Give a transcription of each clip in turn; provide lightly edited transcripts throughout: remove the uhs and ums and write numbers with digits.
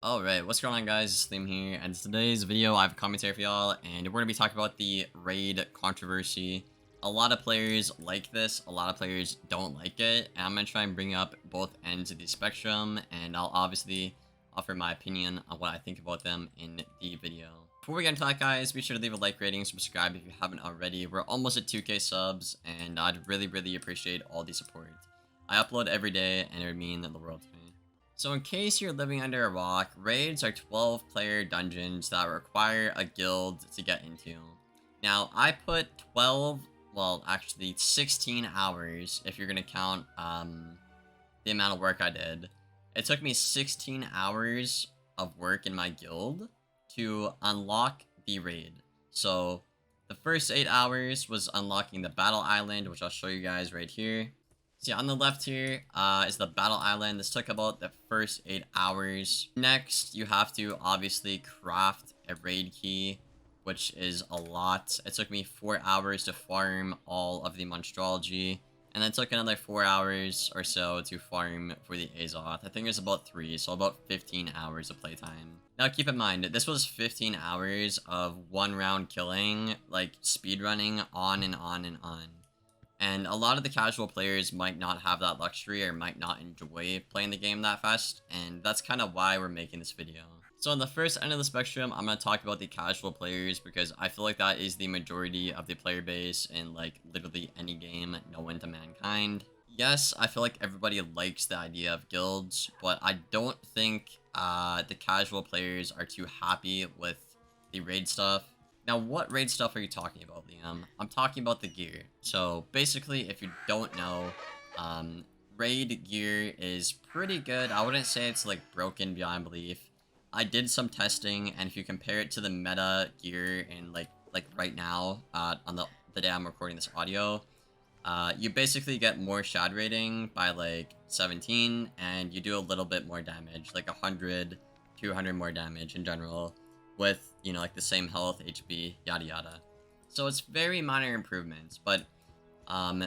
Alright, what's going on guys, it's Liam here, and today's video I have a commentary for y'all, and we're going to be talking about the raid controversy. A lot of players like this, a lot of players don't like it, and I'm going to try and bring up both ends of the spectrum, and I'll obviously offer my opinion on what I think about them in the video. Before we get into that guys, be sure to leave a like, rating, subscribe if you haven't already. We're almost at 2k subs, and I'd really appreciate all the support. I upload every day, and it would mean the world to me. So in case you're living under a rock, raids are 12-player dungeons that require a guild to get into. Now, I put 12, well, actually 16 hours, if you're going to count the amount of work I did. It took me 16 hours of work in my guild to unlock the raid. So the first 8 hours was unlocking the battle island, which I'll show you guys right here. So yeah, on the left here is the battle island. This took about the first 8 hours. Next, you have to obviously craft a raid key, which is a lot. It took me 4 hours to farm all of the monstrology, and then it took another 4 hours or so to farm for the Azoth. I think it was about 3, so about 15 hours of playtime. Now keep in mind, this was 15 hours of one round killing, like speedrunning on and on and on. And a lot of the casual players might not have that luxury or might not enjoy playing the game that fast, and that's kind of why we're making this video. So on the first end of the spectrum, I'm going to talk about the casual players because I feel like that is the majority of the player base in like literally any game known to mankind. Yes, I feel like everybody likes the idea of guilds, but I don't think the casual players are too happy with the raid stuff. Now, what raid stuff are you talking about, Liam? I'm talking about the gear. So, basically, if you don't know, raid gear is pretty good. I wouldn't say it's, like, broken beyond belief. I did some testing, and if you compare it to the meta gear in, like right now, on the day I'm recording this audio, you basically get more shad rating by, like, 17, and you do a little bit more damage, like 100, 200 more damage in general, with, you know, like the same health, HP, yada yada. So it's very minor improvements, but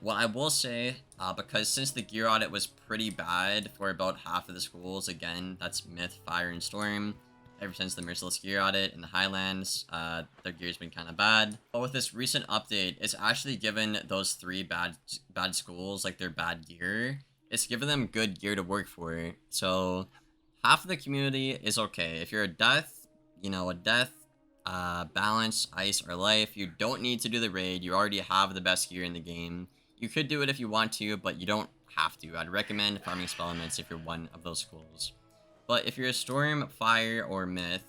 what I will say, because since the gear audit was pretty bad for about half of the schools, again, that's Myth, Fire, and Storm, ever since the Merciless gear audit in the Highlands, their gear's been kind of bad. But with this recent update, it's actually given those 3 bad schools, like, their bad gear. It's given them good gear to work for, so half of the community is okay. If you're a death, you know, a death, balance, ice, or life, you don't need to do the raid. You already have the best gear in the game. You could do it if you want to, but you don't have to. I'd recommend farming spell elements if you're one of those schools. But if you're a storm, fire, or myth,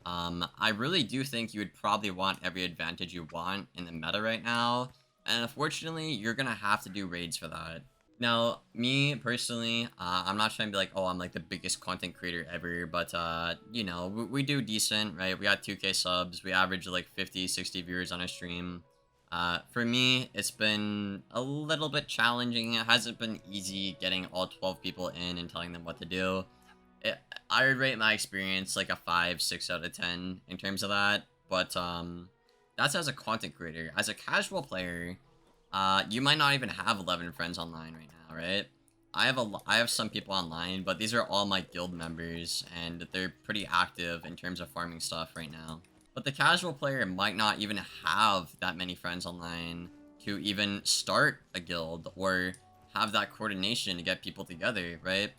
I really do think you would probably want every advantage you want in the meta right now. And unfortunately, you're gonna have to do raids for that. Now, me, personally, I'm not trying to be like, oh, I'm like the biggest content creator ever, but, you know, we do decent, right? We got 2k subs, we average like 50, 60 viewers on a stream. For me, it's been a little bit challenging. It hasn't been easy getting all 12 people in and telling them what to do. I would rate my experience like a 5, 6 out of 10 in terms of that, but, that's as a content creator. As a casual player, you might not even have 11 friends online right now, right? I have some people online, but these are all my guild members, and they're pretty active in terms of farming stuff right now. But the casual player might not even have that many friends online to even start a guild or have that coordination to get people together, right?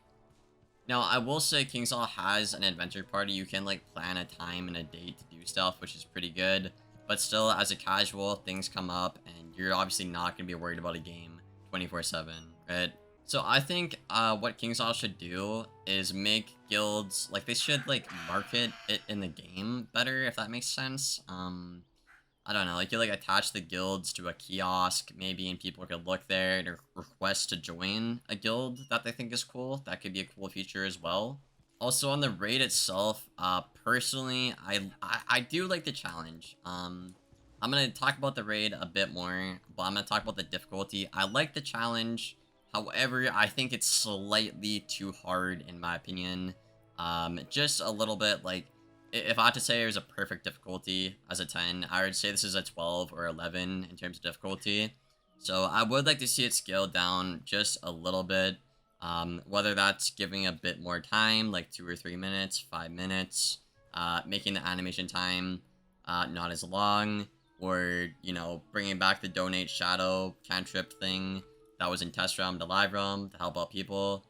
Now, I will say Kingsall has an adventure party. You can, like, plan a time and a date to do stuff, which is pretty good. But still, as a casual, things come up, and you're obviously not going to be worried about a game 24/7, right? So I think what Kingsall should do is make guilds, like, they should, like, market it in the game better, if that makes sense. I don't know, like, you, like, attach the guilds to a kiosk, maybe, and people could look there and request to join a guild that they think is cool. That could be a cool feature as well. Also, on the raid itself, personally, I do like the challenge. I'm gonna talk about the raid a bit more, but I'm gonna talk about the difficulty. I like the challenge. However, I think it's slightly too hard, in my opinion. Just a little bit, like, if I had to say it was a perfect difficulty as a 10, I would say this is a 12 or 11 in terms of difficulty. So I would like to see it scaled down just a little bit. Whether that's giving a bit more time, like 2 or 3 minutes, 5 minutes, making the animation time not as long, or, you know, bringing back the donate shadow cantrip thing that was in test realm to live realm to help out people.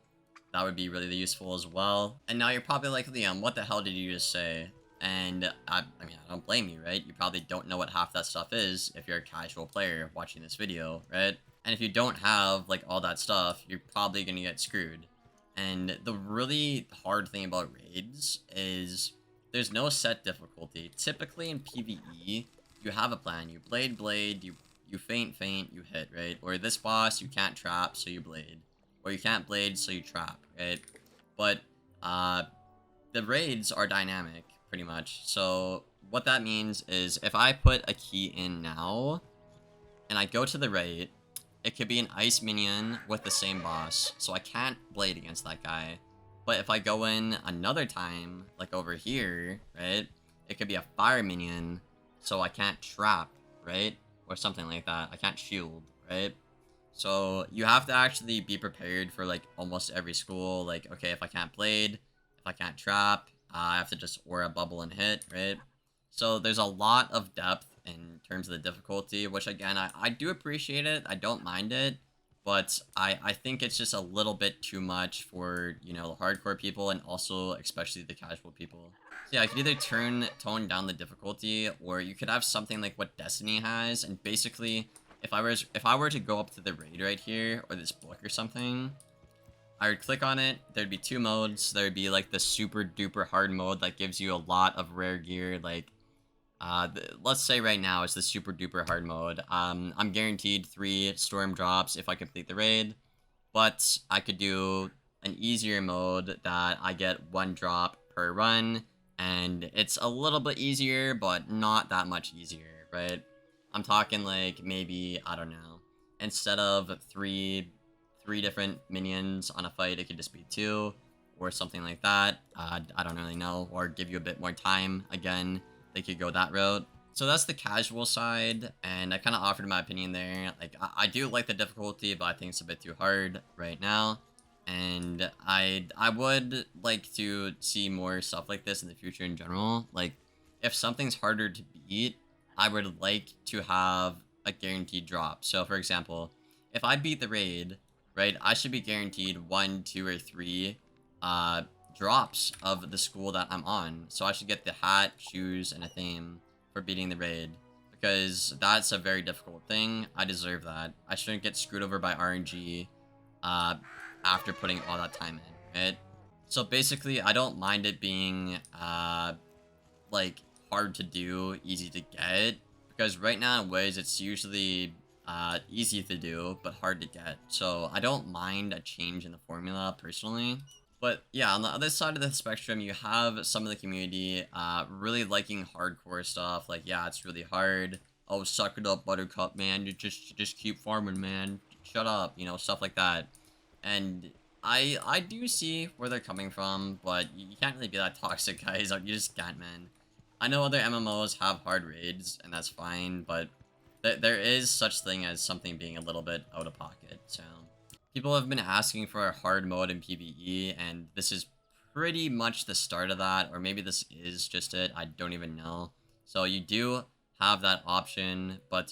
That would be really useful as well. And now you're probably like, Liam, what the hell did you just say? And I mean, I don't blame you, right? You probably don't know what half that stuff is if you're a casual player watching this video, right? And if you don't have, like, all that stuff, you're probably gonna get screwed. And the really hard thing about raids is there's no set difficulty. Typically in PvE, you have a plan. You blade, you feint, you hit, right? Or this boss, you can't trap, so you blade. Or you can't blade, so you trap, right? But, the raids are dynamic, pretty much. So, what that means is, if I put a key in now, and I go to the raid, it could be an ice minion with the same boss, so I can't blade against that guy. But if I go in another time, like over here, right, it could be a fire minion, so I can't trap, right? Or something like that. I can't shield, right? So you have to actually be prepared for, like, almost every school. Like, okay, if I can't blade, if I can't trap, I have to just aura bubble and hit, right? So there's a lot of depth in terms of the difficulty, which, again, I do appreciate it. I don't mind it. But I think it's just a little bit too much for, you know, hardcore people and also especially the casual people. So yeah, you could either tone down the difficulty, or you could have something like what Destiny has, and basically, if I were to go up to the raid right here, or this book or something, I would click on it. There'd be 2 modes. There'd be like the super duper hard mode that gives you a lot of rare gear, like let's say right now it's the super duper hard mode. I'm guaranteed 3 storm drops if I complete the raid, but I could do an easier mode that I get 1 drop per run, and it's a little bit easier, but not that much easier, right? I'm talking like maybe, I don't know, instead of three different minions on a fight, it could just be 2 or something like that. I don't really know, or give you a bit more time. Again, they could go that route. So that's the casual side, and I kind of offered my opinion there. Like, I do like the difficulty, but I think it's a bit too hard right now. And I would like to see more stuff like this in the future in general. Like, if something's harder to beat, I would like to have a guaranteed drop. So, for example, if I beat the raid, right, I should be guaranteed 1, 2, or 3 drops of the school that I'm on. So I should get the hat, shoes, and a theme for beating the raid, because that's a very difficult thing. I deserve that. I shouldn't get screwed over by RNG after putting all that time in, right? So basically, I don't mind it being like hard to do, easy to get, because right now in Wiz it's usually easy to do but hard to get. So I don't mind a change in the formula personally. But yeah, on the other side of the spectrum, you have some of the community really liking hardcore stuff. Like, yeah, it's really hard. Oh, suck it up, Buttercup, man. You just keep farming, man. Shut up, you know, stuff like that. And I do see where they're coming from, but you can't really be that toxic, guys. You just can't, man. I know other MMOs have hard raids, and that's fine, but there is such thing as something being a little bit out of pocket, so... People have been asking for a hard mode in PvE, and this is pretty much the start of that, or maybe this is just it, I don't even know. So you do have that option, but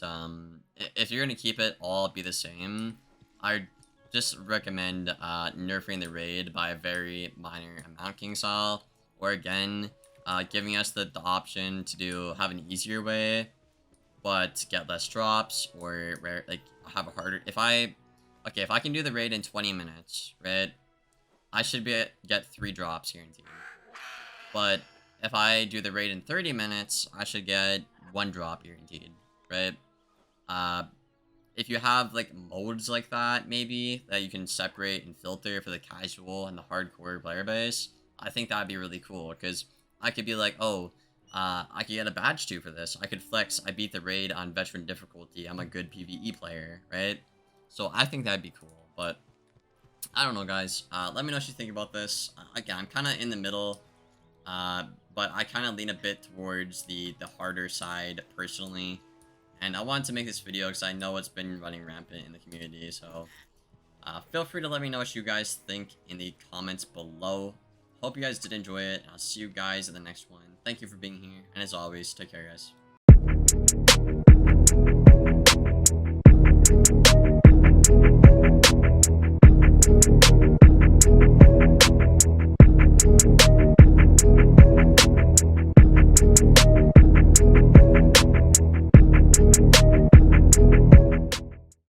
if you're going to keep it all be the same, I just recommend nerfing the raid by a very minor amount, King Saul, or again, giving us the option to have an easier way, but get less drops, or like have a harder... Okay, if I can do the raid in 20 minutes, right, I should get 3 drops guaranteed. But if I do the raid in 30 minutes, I should get 1 drop guaranteed, right? If you have, like, modes like that, maybe, that you can separate and filter for the casual and the hardcore player base, I think that'd be really cool, because I could be like, oh, I could get a badge too for this. I could flex, I beat the raid on veteran difficulty, I'm a good PvE player, right? So I think that'd be cool, but I don't know, guys. Let me know what you think about this. Again, I'm kind of in the middle, but I kind of lean a bit towards the harder side personally. And I wanted to make this video because I know it's been running rampant in the community, so Feel free to let me know what you guys think in the comments below. Hope you guys did enjoy it. I'll see you guys in the next one. Thank you for being here, and as always, take care, guys.